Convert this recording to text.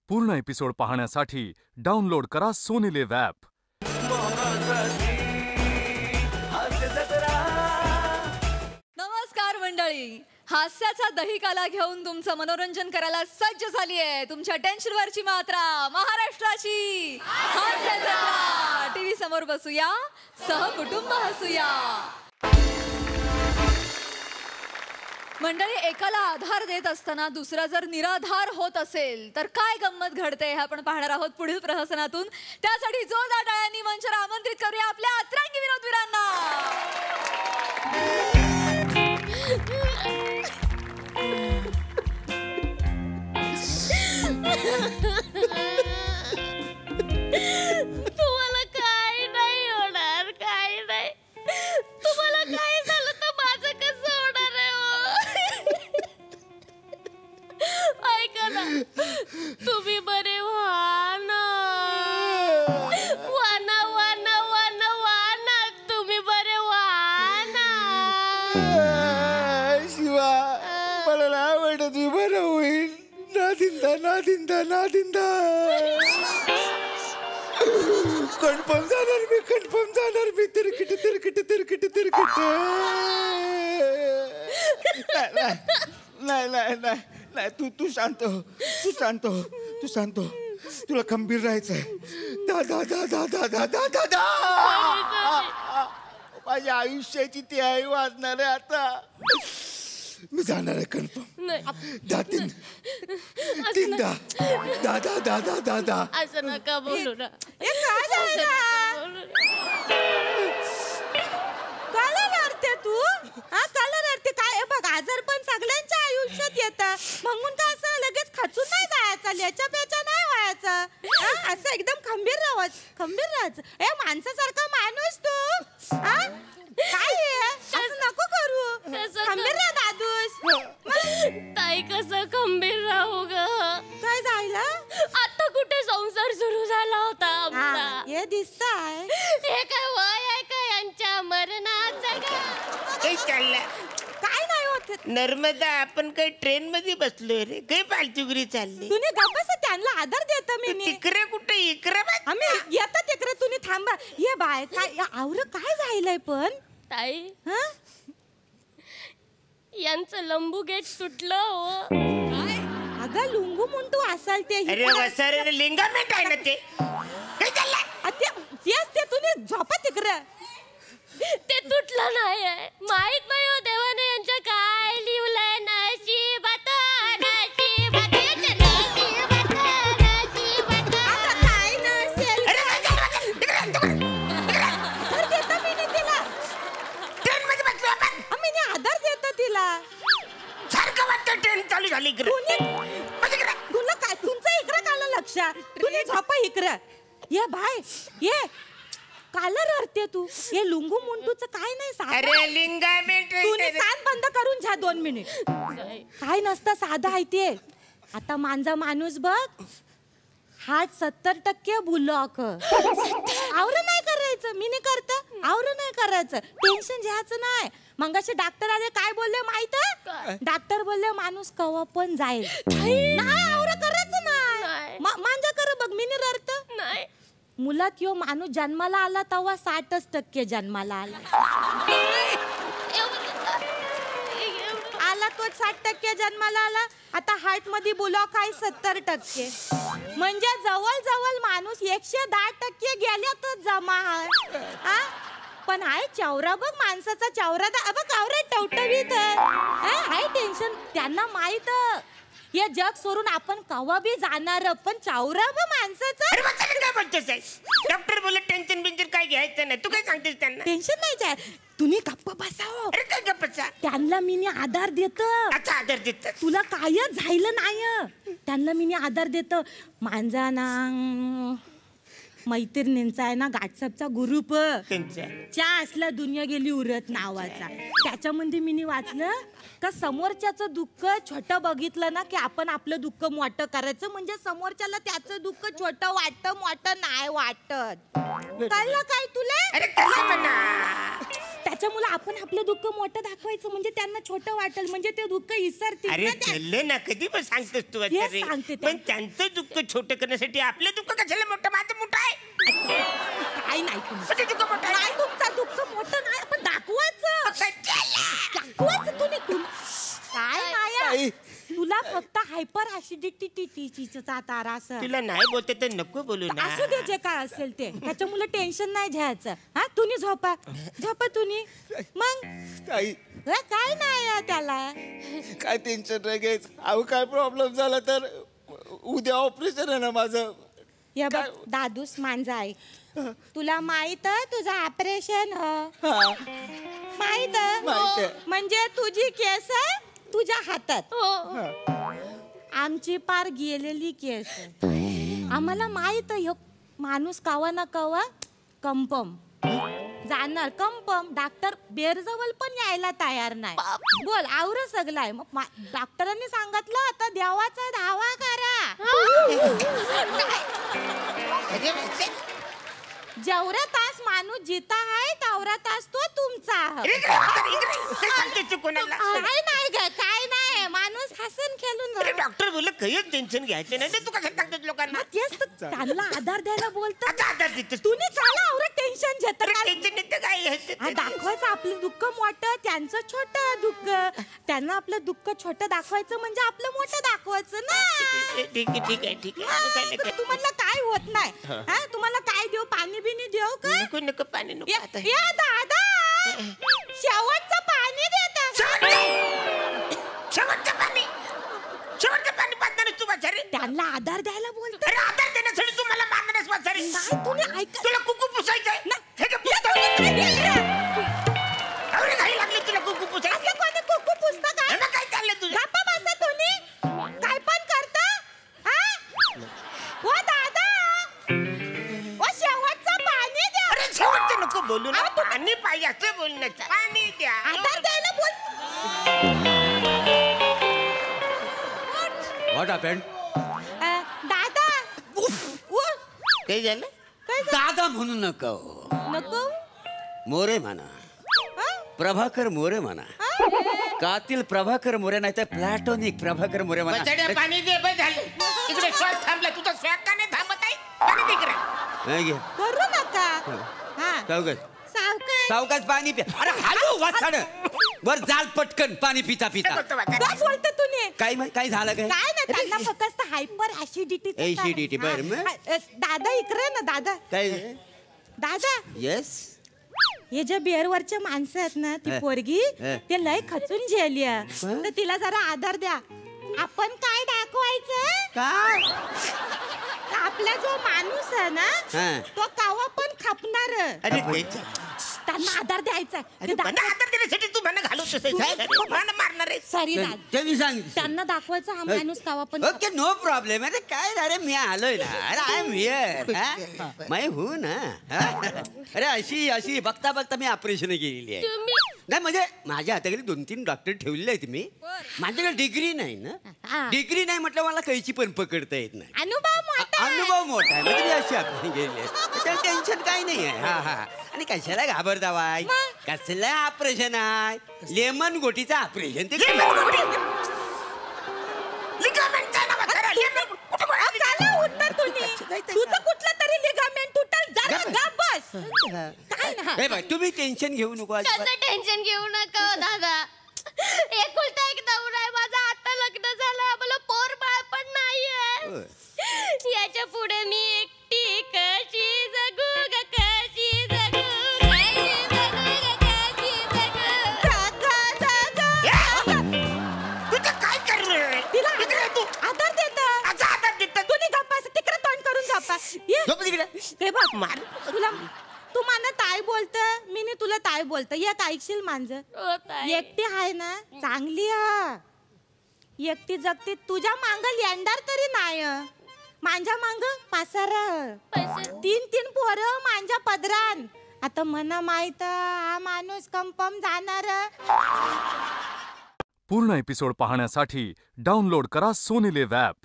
पूर्ण एपिसोड पाहण्यासाठी डाउनलोड करा सोनी लिव्ह ॲप. नमस्कार मंडळी, हास्याचा दहीकाला घेऊन तुमचं मनोरंजन करायला सज्ज झाली आहे तुमच्या टेन्शनवरची मात्रा महाराष्ट्राची हास्य जत्रा. टीव्ही समोर बसूया, सहकुटुंब हसूया. मंडळी, एकाला आधार देत असताना दुसरा जर निराधार होत असेल तर काय गंमत घडते हे आपण पाहणार आहोत पुढील प्रहसनातून. त्यासाठी जोरदार टाळ्यांनी मंचावर आमंत्रित करूया आपल्या अतरंगी विनोदवीरांना. तुम्हाला काय नाही होणार, काय नाही. तुम्हाला काय झालं तर माझं कसं होणार आहे हो? ऐका ना, तुम्ही बरे व्हा ना. वाना वाना वाना वाना, तुम्ही बरे व्हा ना. शिवा, मला नाही आवडत, मी बरं होईल. नादिंदा नादिंदा नादिंदा. कन्फर्म जाणार मी, कन्फर्म जाणार मी. तिरकिट तिरकिट तिरकिट तिरकिट. नाही नाही नाही नाही, तू शांत हो, तू शांत हो, तू शांत हो. तुला खंबीर राहायचंय. दादा दादा दादा दादा दादा, माझ्या आयुष्याची ती आई वाजणार आहे आता. मी जाणार आहे कन्फर्म. दातीन तीनदा दादा दादा दादा. असं नका बोलू ना. तू काला रडते काय? बघ, आजार पण सगळ्यांच्या आयुष्यात येतं, म्हणून का असं लगेच खचून नाही जायचं, ल्याच्या पेचा नाही व्हायचं. असं एकदम खंबीर राहायचं. ए, माणसासारखा माणूस तू काय असं नको करू. खंबीर राहा दादूस. ताई, कसं खंबीर राहू ग? काय झालं? आता कुठे संसार सुरू झाला होता आमचा. हे दिसतंय. हे काय वय आहे का यांच्या मरणाचं? काही चाललंय काय नाही होत. नर्मदा, आपण काही ट्रेन मध्ये बसलोय रे. काही फालतुगिरी चालली. तुम्ही गप्पस त्यांना आदर देत मी. तिकडे कुठे इकडे आम्ही येता तिकडे, तुम्ही थांबा. ये बाय, काय आवर काय झालंय पण? ताई, हा, यांचं लंबू गेट सुटलं हो. अगं लुंगू मुंटू असाल ते. अरे वसारे लिंगामेंट आहे ना ते. काय चाललंय? तेच ते, तुम्ही झोपा तिकडे. ते तुटलं नाही. माहित नाही हो देवाने यांच्या काय लिवलंय. नशिबात नशिबात नशिबात नशिबात. आता काय नसेल आधार देता मी तिला. ट्रेन मध्ये बसलो आपण. आम्ही आधार देतो तिला. सारखं वाटतं ट्रेन चालू झाली इकडे. तुला काय, तुमचं इकडे काला लक्ष. तुम्ही झोपा इकडे. ये बाय, ये काला रडते तू. हे लुंगू मुंटूचं काय नाही. अरे लिंगामेंट. तुम्ही कान बंद करून घ्या 2 मिनिट. काय नसतं, साधं आहे ते. आता माझा माणूस बघ, हार्ट 70% ब्लॉक. आवरं नाही करायचं. मी नाही करत. आवरं नाही करायचं. टेन्शन घ्यायचं नाही. मगाशी डॉक्टर आले, काय बोलले माहित आहे? डॉक्टर बोलले माणूस कवा पण जाईल. नाही, आवरं करायचं नाही. माझ्या कर बघ, मी नाही रडत नाही. मुलात यो माणूस जन्माला आला तेव्हा 60% जन्माला आला. आला तो 60% जन्माला आला. आता हार्ट मध्ये ब्लॉक आहे 70%. म्हणजे जवळ जवळ माणूस 110% गेल्यातच जमा आहे. पण आहे चौरा बघ, माणसाचा चौरा बघ, आवरा टवटवीत आहे. टेन्शन त्यांना माहित. हे जग सोडून आपण कवा बी जाणार, पण चौरा बघ माणसाचं. काय बोलतोस? डॉक्टर बोलले टेन्शन बिन्शन काय घ्यायचं नाही. तू काय सांगतेस त्यांना? टेन्शन नाही जाय, तुम्ही गप्पा बसाव. अरे काय गप्पा? त्यांना मी आधार देत. अच्छा, आधार देत. तुला कायच झालं नाही. त्यांना मी आधार देत. माझा ना मैत्रिणींचा आहे ना व्हॉट्सअपचा ग्रुप. च्या असला दुनिया गेली उरत नावाचा. त्याच्यामध्ये मी वाचलं का समोरच्याचं दुःख छोटं बघितलं ना की आपण आपलं दुःख मोठं करायचं, म्हणजे समोरच्याला त्याचं दुःख छोटं वाटतं, मोठं नाही वाटत. कळलं काय तुला? अरे काय म्हणा? त्याच्यामुळे आपण आपलं दुःख मोठं दाखवायचं म्हणजे त्यांना छोटं वाटेल म्हणजे ते दुःख विसरतील अरे ना त्या. कळलं ना, कधी पण सांगतोस तू आता रे. सांगते ते. पण त्यांचं दुःख छोटं करण्यासाठी आपलं दुःख कशाला मोठं? माझं मोठं आहे. काय नाही तुम्ही माझं दुःख मोठं नाही आहे. तुमचं दुःख मोठं नाही आपण दाखवायचं दाखवायचं तुम्ही काय माया ताई. तुला फक्त हायपर ऍसिडिटीचा त्रास तुला नाही बोलते तर नको बोलू ना. असू दे जे काय असेल ते त्याच्यामुळे टेन्शन नाही घ्यायचं हा तुम्ही झोपा तुम्ही मग ताई काय नाही त्याला काय टेन्शन नाही घ्यायचं. अहो काय प्रॉब्लेम झाला तर उद्या ऑपरेशन आहे ना माझं. या बघ दादूस मांजा आहे तुला माहित तुझं ऑपरेशन हा माहित माहित आहे. म्हणजे तुझी केस आहे तुझ्या हातात हो आमची पार गेलेली केस आम्हाला माहित ह्यो माणूस कवा ना कवा कंपम जाणार कंपम डॉक्टर बेरजवळ पण यायला तयार नाही बोल आवर सगलाय मग डॉक्टरांनी सांगितलं आता देवाचा धावा करा जेवढा तास माणूस जिता आहे तेवढा तास तो तुमचा आहे. काय नाही ग काय नाही माणूस हसून खेळून डॉक्टर बोल काही टेन्शन घ्यायचं नाही. तू कसं सांगतो लोकांना? तेच तर त्यांना आधार द्यायला बोलतो आता आधार देतोस. तुम्ही चला आवडत टेन्शन घेत टेन्शन देतं काय? दाखवायचं आपलं दुःख मोठं त्यांचं छोटं दुःख त्यांना आपलं दुःख छोटं दाखवायचं म्हणजे आपलं मोठं दाखवायचं ना ठीक आहे ठीक आहे ठीक आहे. हा, तुम्हाला काय होत नाही हा तुम्हाला काय देऊ पाणी बिनी देऊ का नको नको पाणी नको आता. या दादा शेवटचं पाणी देता शेवटचं पाणी पाजणार तू वाचारे. त्यांना आधार द्यायला बोलतो अरे आधार देण्यासाठी तू मला मारणारच वाचारे. नाही तुम्ही ऐका तुला कुकू पुसायचंय ना. हे का पुसतं? अरे घाई लागली तुला कुकू पुसायचं. असं कोणी कुकू पुस्तक आहे? काय चाललंय तुझं? गप्पा बसा तुम्ही काय पण करता हा ओ दादा ओ शेवटचं पाणी द्या अरे शेवटचं नको बोलू ना. अहो, तू- पाणी पाहिजे असं बोलण्याचं. पाणी द्या. आधार द्यायला बोल व्हॉट हॅपेंड? दादा काय झालं? दादा म्हणू नका हो. नको मोरे म्हणा, प्रभाकर मोरे म्हणा. कातील प्रभाकर मोरे नाही तर प्लॅटॉनिक प्रभाकर मोरे म्हणा. बछड्या पाणी दे. बस झालं. इकडे श्वास थांबला. तुझा श्वास का नाही थांबत आहे? पाणी दे इकडे. नाही घे. करू नका हा सावकाश सावकाश सावकाश पाणी प्या. अरे हॅलो वाचाड वर जाल पटकन पाणी पिता पिता. काय बोलता तुम्ही काय झालं काय? काय ना त्यांना फक्त हायपर ऍसिडिटी Acidity, बरं मग? दादा इकडे ना दादा काय दादा येस हे जे बेरवरच्या माणसं आहेत ना ती पोरगी ते लय खचून झेली तर तिला जरा आधार द्या. आपण काय दाखवायचं काय आपला जो माणूस आहे ना हा. तो कावा पण खपणार अरे ते- त्यांना आधार द्यायचा अरे मला आधार देण्यासाठी तू मला घालवतोस. मला मारणार आहे. सॉरी ते मी सांग त्यांना दाखवायचा हा माणूस कावा पण ओके नो प्रॉब्लेम. अरे काय अरे मी आलोय ना. अरे आय एम हिअर. मैं हूं ना. अरे अशी अशी बघता बघता मी ऑपरेशन केलेली आहे. नाही म्हणजे माझ्या हाताखाली 2-3 डॉक्टर ठेवलेले आहेत मी. माझ्याकडे डिग्री नाही ना. डिग्री नाही म्हटलं मला कैची पण पकडता येत नाही. अनुभव मोठा आहे. अनुभव मोठा आहे म्हणजे मी अशी ऑपरेशन केलेली आहे. त्याला टेन्शन काही नाही आहे. हा हा आणि कशाला घाबरतावाय? कसलं ऑपरेशन आहे? लेमन गोटीचं ऑपरेशन. ते लिगामेंटचा नाव खरा. लिगामेंट कुठं कोण आहे? चला उठा तुम्ही तुझं कुठलं तरी लिगामेंट तुटल जरा गप बस काय ना हे बघ तुम्ही टेन्शन घेऊ नको अजिबात. कसं टेन्शन घेऊ नका हो दादा. एकुलता एक नवरा आहे माझा. आता लग्न झालं आम्हाला पोर बाळ पण नाहीये. याच्या पुढे मी एकटी कशी जगू ग कशी जगू कशी जगू ग कशी जगू. तुझं काय करणार? तिला इकडे तू. आधार देता आता आधार देतात. तुम्ही गप्पा तिकडे तोंड करून गप्पा ये झोप तिकडे. ते बघ मार. तुला तू मला ताई बोलत मी नी तुला ताई बोलत एक ऐकशील मांजर हो ताई. एकटी आहे ना चांगली हा एकटी जगती तुझ्या मांग लेंडार तरी नाही माझ्या मांग पासारा पैसे 3 पोरं माझ्या पदरान आता मना माहित हा माणूस कंपम जाणार पूर्ण एपिसोड पाहण्यासाठी डाउनलोड करा सोनी लिव्ह ॲप.